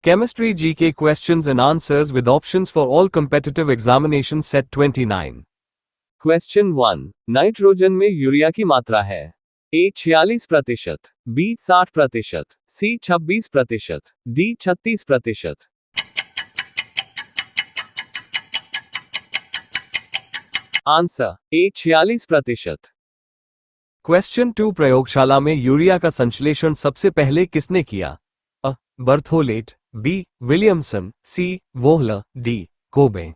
Chemistry GK questions and answers with options for all competitive examinations set 29. Question 1. Nitrogen में urea की मात्रा है A 46%, B 60%, C 26%, D 36%. Answer A 46%. Question 2. प्रयोगशाला में urea का संश्लेषण सबसे पहले किसने किया? A. Berthollet, B. Williamson, C. Wohler, D. Kolbe.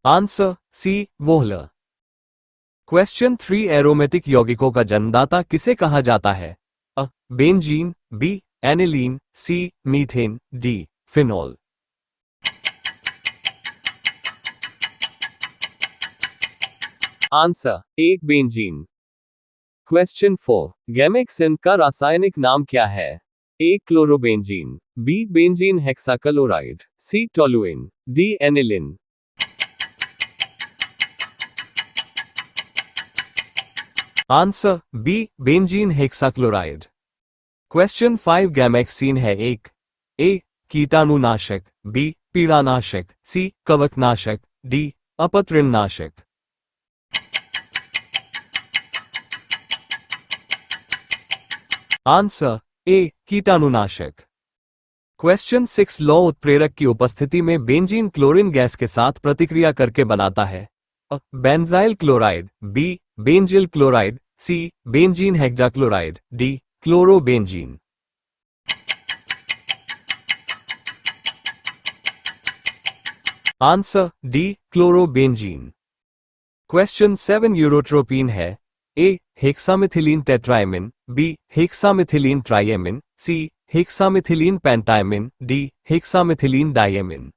Answer C. Wohler. Question 3. Aromatic यौगिकों का जन्मदाता किसे कहा जाता है? A. Benzene, B. Aniline, C. Methane, D. Phenol. Answer A. Benzene. Question 4. Gammexane का रासायनिक नाम क्या है? A. Chlorobenzene, B. Benzene hexachloride, C. Toluene, D. Aniline. Answer B. Benzene hexachloride. Question 5. Gammexane है एक A. कीटाणुनाशक, B. पीड़ानाशक, C. कवकनाशक, D. अपत्रिणनाशक. Answer A. कीटाणुनाशक. Question 6. लौ उत्प्रेरक की उपस्थिति में बेंजीन क्लोरीन गैस के साथ प्रतिक्रिया करके बनाता है? A. Benzyl chloride, B. Benzyl chloride, C. Benzene hexachloride, D. Chlorobenzene. Answer D. Chlorobenzene. Question 7. Urotropine है A. Hexamethylene tetramine, B. Hexamethylene triamine, C. Hexamethylene pentamine, D. Hexamethylene diamine.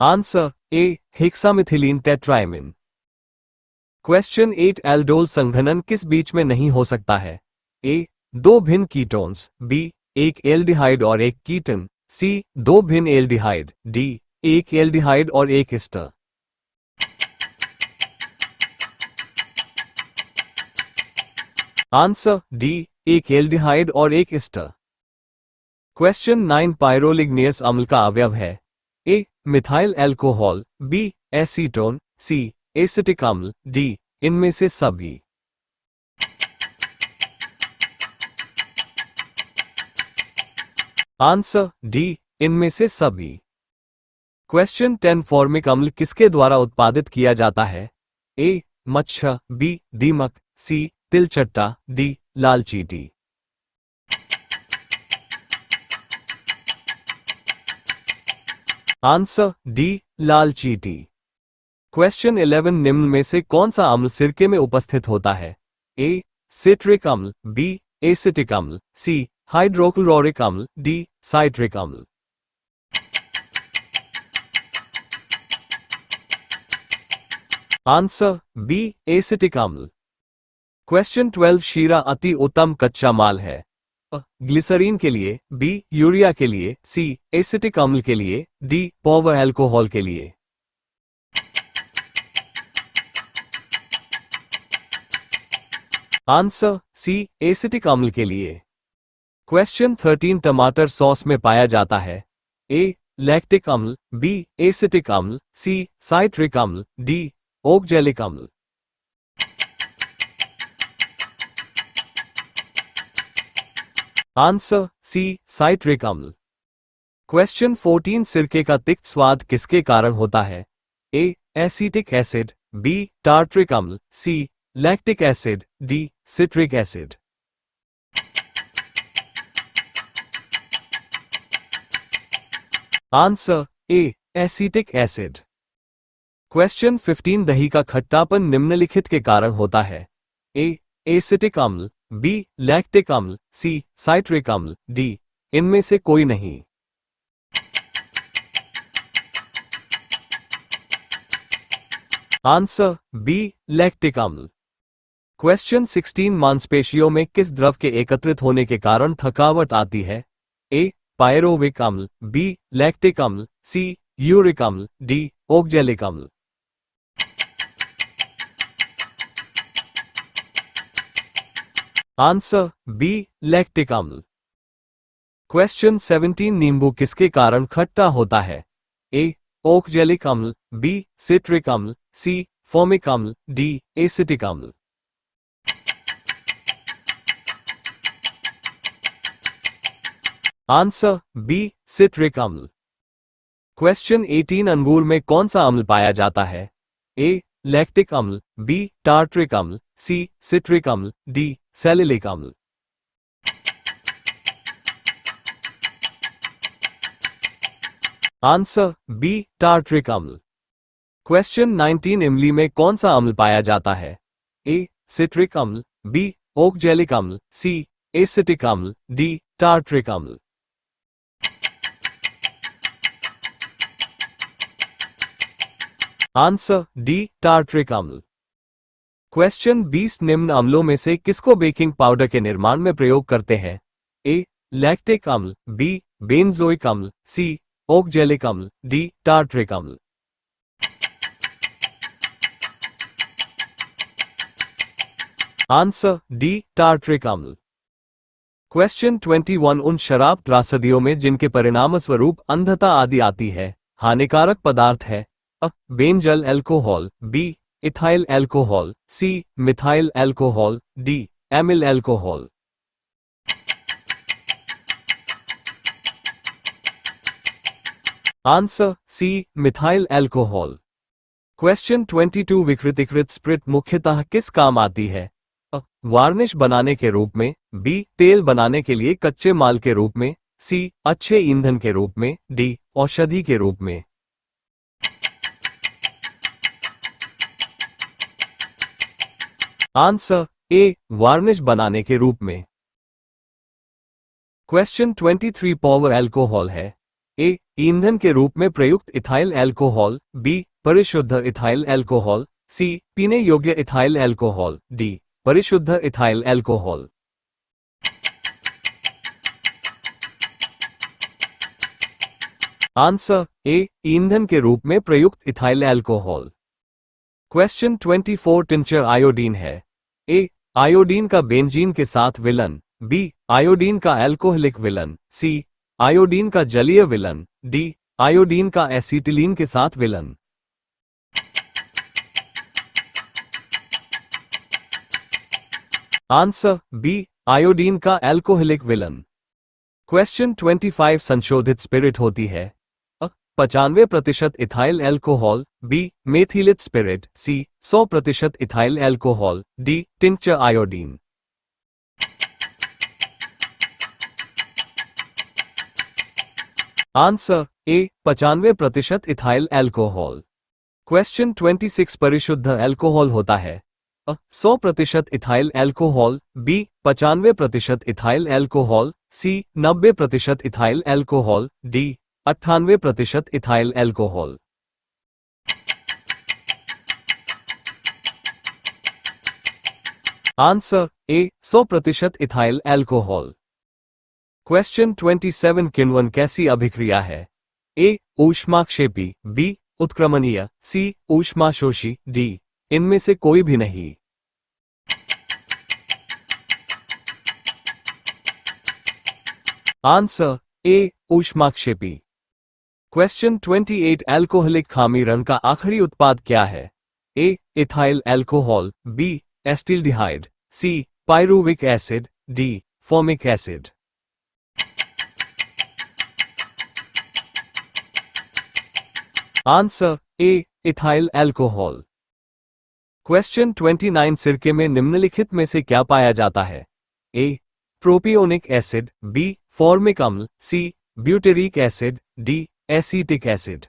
Answer A. Hexamethylene tetramine. Question 8. Aldol संघनन किस बीच में नहीं हो सकता है? A. दो भिन्न कीटोन्स, B. एक एल्डिहाइड और एक कीटन, C. दो भिन्न एल्डिहाइड, D. एक एल्डिहाइड और एक एस्टर. Answer D. एक एल्डिहाइड और एक एस्टर. Question 9. पायरोलिग्नियस अम्ल का अवयव है? A. Methyl alcohol, B. Acetone, C. Acetic अम्ल, D. इनमें से सभी. Answer D. इनमें से सभी. Question 10. फॉर्मिक अम्ल किसके द्वारा उत्पादित किया जाता है? A. मच्छर, B. दीमक, C. तिलचट्टा, D. लाल चींटी. Answer D. लाल चींटी. Question 11. निम्न में से कौन सा अम्ल सिरके में उपस्थित होता है? A. सिट्रिक अम्ल, B. एसिटिक अम्ल, C. हाइड्रोक्लोरिक अम्ल, D. साइट्रिक अम्ल. Answer B. एसिटिक अम्ल. Question 12. शीरा अति उत्तम कच्चा माल है? A. ग्लिसरीन के लिए, B. यूरिया के लिए, C. एसिटिक अम्ल के लिए, D. पॉवर अल्कोहल के लिए. Answer C. एसिटिक अम्ल के लिए. Question 13. टमाटर सॉस में पाया जाता है? A. लैक्टिक अम्ल, B. एसिटिक अम्ल, C. साइट्रिक अम्ल, D. ओक्जेलिक अम्ल. Answer C. साइट्रिक अम्ल. Question 14. सिरके का तिक्त स्वाद किसके कारण होता है? A. Acetic acid, B. Tartaric अम्ल, C. Lactic acid, D. Citric acid. Answer A. Acetic acid. Question 15. दही का खट्टापन निम्नलिखित के कारण होता है? A. एसिटिक अम्ल, B. लैक्टिक अम्ल, C. साइट्रिक अम्ल, D. इनमें से कोई नहीं. Answer B. लैक्टिक अम्ल. Question 16. मांसपेशियों में किस द्रव के एकत्रित होने के कारण थकावट आती है? A. पायरोविक अम्ल, B. लैक्टिक अम्ल, C. यूरिक अम्ल, D. ओक्जेलिक अम्ल. आंसर बी लैक्टिक अम्ल। क्वेश्चन 17 नींबू किसके कारण खट्टा होता है? ए ओकजेलिक अम्ल, बी सिट्रिक अम्ल, सी फोमिक अम्ल, डी एसिटिक अम्ल। आंसर बी सिट्रिक अम्ल। क्वेश्चन 18 अंगूर में कौन सा अम्ल पाया जाता है? ए लैक्टिक अम्ल, बी टार्ट्रिक अम्ल, सी सिट्रिक अम्ल, डी सैलिलिक अम्ल। आंसर बी टार्ट्रिक अम्ल। क्वेश्चन 19 इमली में कौन सा अम्ल पाया जाता है? ए सिट्रिक अम्ल, बी ओकजेलिक अम्ल, सी एसिटिक अम्ल, डी टार्ट्रिक अम्ल। आंसर डी टार्ट्रिक अम्ल। क्वेश्चन 20 निम्न अम्लों में से किसको बेकिंग पाउडर के निर्माण में प्रयोग करते हैं? ए लैक्टिक अम्ल, बी बेंजोइक अम्ल, सी ओकजेलिक अम्ल, डी टार्ट्रिक अम्ल। आंसर डी टार्ट्रिक अम्ल। क्वेश्चन 21 उन शराब त्रासदियों में जिनके परिणामस्वरूप अंधता आदि आती है हानिकारक पदार्थ है? अ benzyl alcohol, B ethyl alcohol, C methyl alcohol, D amyl alcohol. Answer C methyl alcohol. Question 22 विकृतीकृत स्प्रिट मुख्यतः किस काम आती है? अ वार्निश बनाने के रूप में, बी तेल बनाने के लिए कच्चे माल के रूप में, सी अच्छे ईंधन के रूप में, डी औषधि के रूप में। आंसर ए वार्निश बनाने के रूप में। क्वेश्चन 23 पावर एल्कोहल है? ए ईंधन के रूप में प्रयुक्त इथाइल एल्कोहल, बी परिशुद्ध इथाइल एल्कोहल, सी पीने योग्य इथाइल एल्कोहल, डी परिशुद्ध इथाइल एल्कोहल। आंसर ए ईंधन के रूप में प्रयुक्त ethyl alcohol. Question 24 tincture iodine है? ए आयोडीन का बेंजीन के साथ विलन, बी आयोडीन का एल्कोहलिक विलन, सी आयोडीन का जलीय विलन, डी आयोडीन का एसिटिलीन के साथ विलन। आंसर बी आयोडीन का एल्कोहलिक विलन। क्वेश्चन 25 संशोधित स्पिरिट होती है? 95% इथाइल एल्कोहल, बी मेथिलित spirit, C 100% ethyl alcohol, D tincture iodine. Answer A 95% ethyl alcohol. Question 26 परिशुद्ध एल्कोहल होता है? 100% ethyl alcohol, B 95% ethyl alcohol, C 90% ethyl alcohol, D 98% ethyl alcohol. Answer A 100% ethyl alcohol. Question 27 किण्वन कैसी अभिक्रिया है? ए ऊष्माक्षेपी, B उत्क्रमणीय, सी ऊष्माशोषी, D इनमें से कोई भी नहीं। आंसर ए ऊष्माक्षेपी। क्वेश्चन 28 एल्कोहलिक खामीरन का आखिरी उत्पाद क्या है? A ethyl alcohol, B acetaldehyde, C pyruvic acid, D formic acid. Answer A ethyl alcohol. Question 29 सिरके में निम्नलिखित में से क्या पाया जाता है? A propionic acid, B formic अम्ल, C butyric acid, D acetic acid.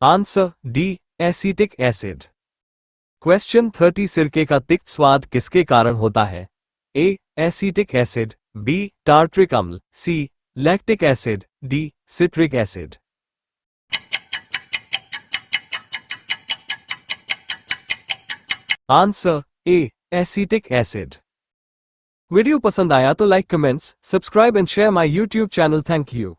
Answer D acetic acid. Question 30 सिरके का तिक्त स्वाद किसके कारण होता है? A acetic acid, B tartaric अम्ल, C lactic acid, D citric acid. Answer A acetic acid. Video पसंद आया तो like, comments, subscribe and share my YouTube channel. Thank you.